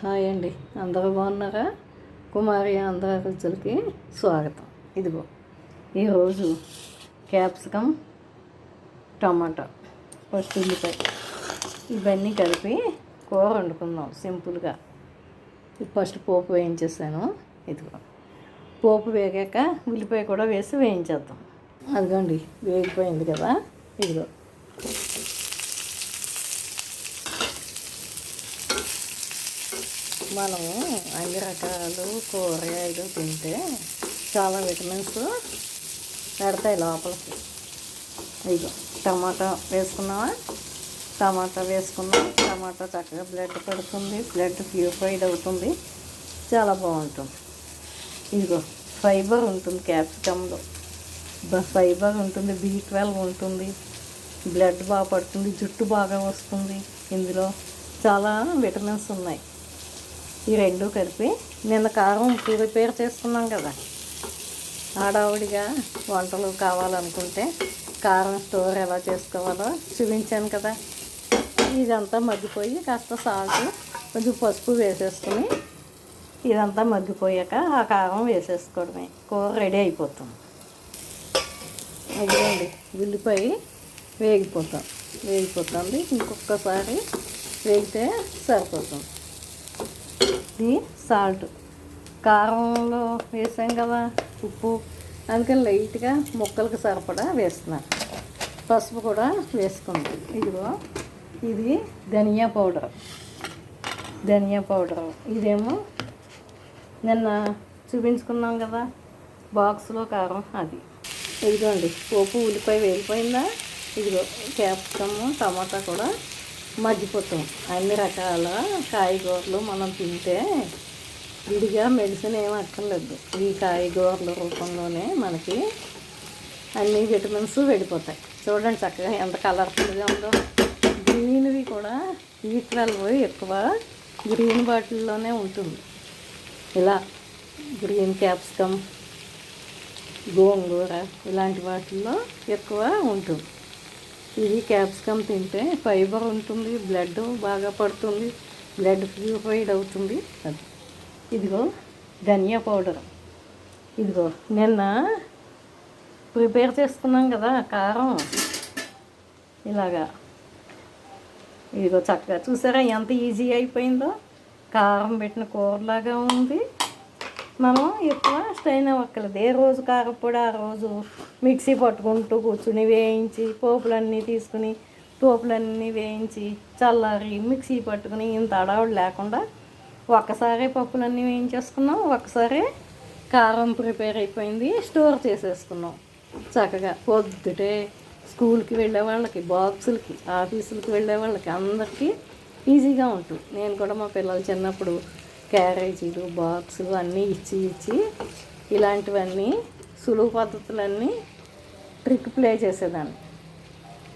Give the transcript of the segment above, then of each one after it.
Hi అండి, అందరూ బాగున్నారా? కుమారి ఆంధ్ర రుచులకి స్వాగతం. ఇదిగో ఈరోజు క్యాప్సికమ్, టమాటా, ఫస్ట్ ఉల్లిపాయ ఇవన్నీ కలిపి కూర వండుకుందాం సింపుల్గా. ఫస్ట్ పోపు వేయించేసాను. ఇదిగో పోపు వేగాక ఉల్లిపాయ కూడా వేసి వేయించేద్దాం. అదిగోండి వేగిపోయింది కదా. ఇదిగో మనము అన్ని రకాలు కూరగాయలు తింటే చాలా విటమిన్స్ పెడతాయి లోపలికి. ఇదిగో టమాటా వేసుకున్నావా? టమాటా వేసుకున్నాం. టమాటా చక్కగా బ్లడ్ పడుతుంది, బ్లడ్ ప్యూరిఫైడ్ అవుతుంది, చాలా బాగుంటుంది. ఇదిగో ఫైబర్ ఉంటుంది క్యాప్సికమ్లో, ఫైబర్ ఉంటుంది, B12 ఉంటుంది, బ్లడ్ బాగా పడుతుంది, జుట్టు బాగా వస్తుంది. ఇందులో చాలా విటమిన్స్ ఉన్నాయి. ఈ రెండు కలిపి నిన్న కారం ప్రిపేర్ చేసుకున్నాం కదా. ఆడావుడిగా వంటలు కావాలనుకుంటే కారం స్టోర్ ఎలా చేసుకోవాలో చూపించాను కదా. ఇదంతా మగ్గిపోయి కాస్త సాల్ట్, కొంచెం పసుపు వేసేసుకుని ఇదంతా మగ్గిపోయాక ఆ కారం వేసేసుకోవడమే, కూర రెడీ అయిపోతుంది. ఇదిగోండి ఉల్లిపాయ వేగిపోతుంది. ఇంకొకసారి వేగితే సరిపోతుంది. ఇది సాల్ట్, కారంలో వేసాం కదా ఉప్పు, అందుకని లైట్గా ముక్కలకు సరిపడా వేస్తున్నాను. పసుపు కూడా వేసుకుంది. ఇదిగో ఇది ధనియా పౌడర్, ఇదేమో నిన్న చూపించుకున్నాం కదా బాక్స్లో కారం, అది. ఇదిగోండి పోపు ఉల్లిపాయ వేగిపోయిందా. ఇదిగో క్యాప్సికమ్, టమాటా కూడా మగ్గిపోతాం. అన్ని రకాల కాయగూరలు మనం తింటే విడిగా మెడిసిన్ ఏం అక్కర్లేదు. ఈ కాయగూరల రూపంలోనే మనకి అన్ని విటమిన్స్ వెళ్ళిపోతాయి. చూడండి చక్కగా ఎంత కలర్ఫుల్గా ఉందో. గ్రీన్వి కూడా B12 ఎక్కువ గ్రీన్ వాటిల్లోనే ఉంటుంది. ఇలా గ్రీన్ క్యాప్సికమ్, గోంగూర ఇలాంటి వాటిల్లో ఎక్కువ ఉంటుంది. ఇది క్యాప్సికమ్ తింటే ఫైబర్ ఉంటుంది, బ్లడ్ బాగా పడుతుంది, బ్లడ్ ప్యూరిఫైడ్ అవుతుంది. అది. ఇదిగో ధనియా పౌడర్, ఇదిగో నిన్న ప్రిపేర్ చేసుకున్నాం కదా కారం, ఇలాగా. ఇదిగో చక్కగా చూసారా ఎంత ఈజీ అయిపోయిందో. కారం పెట్టిన కూరలాగా ఉంది. మనం ఎక్కువ స్ట్రెయిన్ అవ్వక్కర్లేదు. ఏ రోజు కారపొడి ఆ రోజు మిక్సీ పట్టుకుంటూ కూర్చుని వేయించి పోపులన్నీ తీసుకుని పోపులన్నీ వేయించి చల్లారి మిక్సీ పట్టుకుని ఇంత అడవుడు లేకుండా ఒక్కసారి పప్పులన్నీ వేయించేసుకున్నాం, ఒక్కసారి కారం ప్రిపేర్ అయిపోయింది, స్టోర్ చేసేసుకున్నాం. చక్కగా పొద్దుటే స్కూల్కి వెళ్ళే వాళ్ళకి, బాక్సులకి, ఆఫీసులకి వెళ్ళే వాళ్ళకి అందరికీ ఈజీగా ఉంటుంది. నేను కూడా మా పిల్లలు చిన్నప్పుడు క్యారేజీలు, బాక్సులు అన్నీ ఇచ్చి ఇలాంటివన్నీ సులువు పద్ధతులన్నీ ట్రిక్ ప్లే చేసేదాన్ని.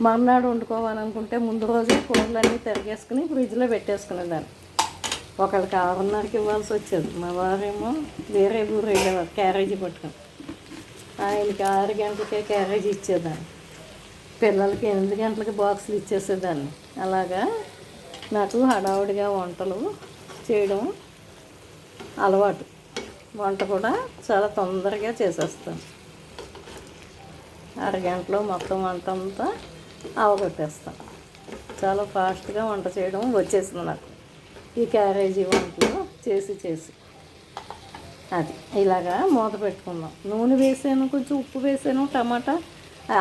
మర్నాడు వండుకోవాలనుకుంటే ముందు రోజే కూరలన్నీ తరిగేసుకుని ఫ్రిడ్జ్లో పెట్టేసుకునేదాన్ని. ఒకళ్ళకి 6:30కి ఇవ్వాల్సి వచ్చేది. మా వారేమో వేరే ఊరు వెళ్ళేవారు క్యారేజీ పట్టుకుని. ఆయనకి 6 గంటలకే క్యారేజీ ఇచ్చేదాన్ని, పిల్లలకి 8 గంటలకి బాక్సులు ఇచ్చేసేదాన్ని. అలాగా నాకు హడావుడిగా వంటలు చేయడం అలవాటు. వంట కూడా చాలా తొందరగా చేసేస్తాను. 6 గంటలో మొత్తం వంట అంతా అవగొట్టేస్తాను. చాలా ఫాస్ట్గా వంట చేయడం వచ్చేసింది నాకు ఈ క్యారేజీ వంటలు చేసి. అది ఇలాగా మూత పెట్టుకుందాం. నూనె వేసాను, కొంచెం ఉప్పు వేసాను, టమాటా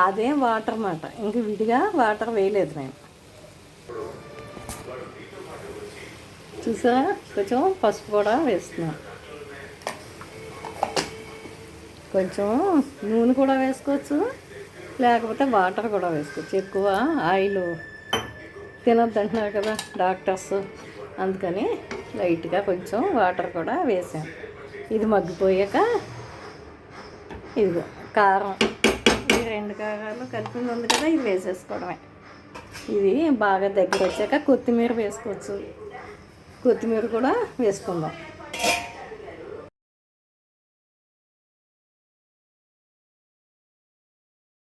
అదే వాటర్ మాట, ఇంక విడిగా వాటర్ వేయలేదు నేను. చూసారా కొంచెం పసుపు కూడా వేస్తున్నాను. కొంచెం నూనె కూడా వేసుకోవచ్చు, లేకపోతే వాటర్ కూడా వేసుకోవచ్చు. ఎక్కువ ఆయిల్ తినొద్దు అంటున్నారు కదా డాక్టర్స్, అందుకని లైట్గా కొంచెం వాటర్ కూడా వేసాను. ఇది మగ్గిపోయాక ఇదిగో కారం, ఈ 2 కారాలు కలిపింది ఉంది కదా, ఇది వేసేసుకోవడమే. ఇది బాగా దగ్గర వచ్చాక కొత్తిమీర వేసుకోవచ్చు. కొత్తిమీర కూడా వేసుకుందాం.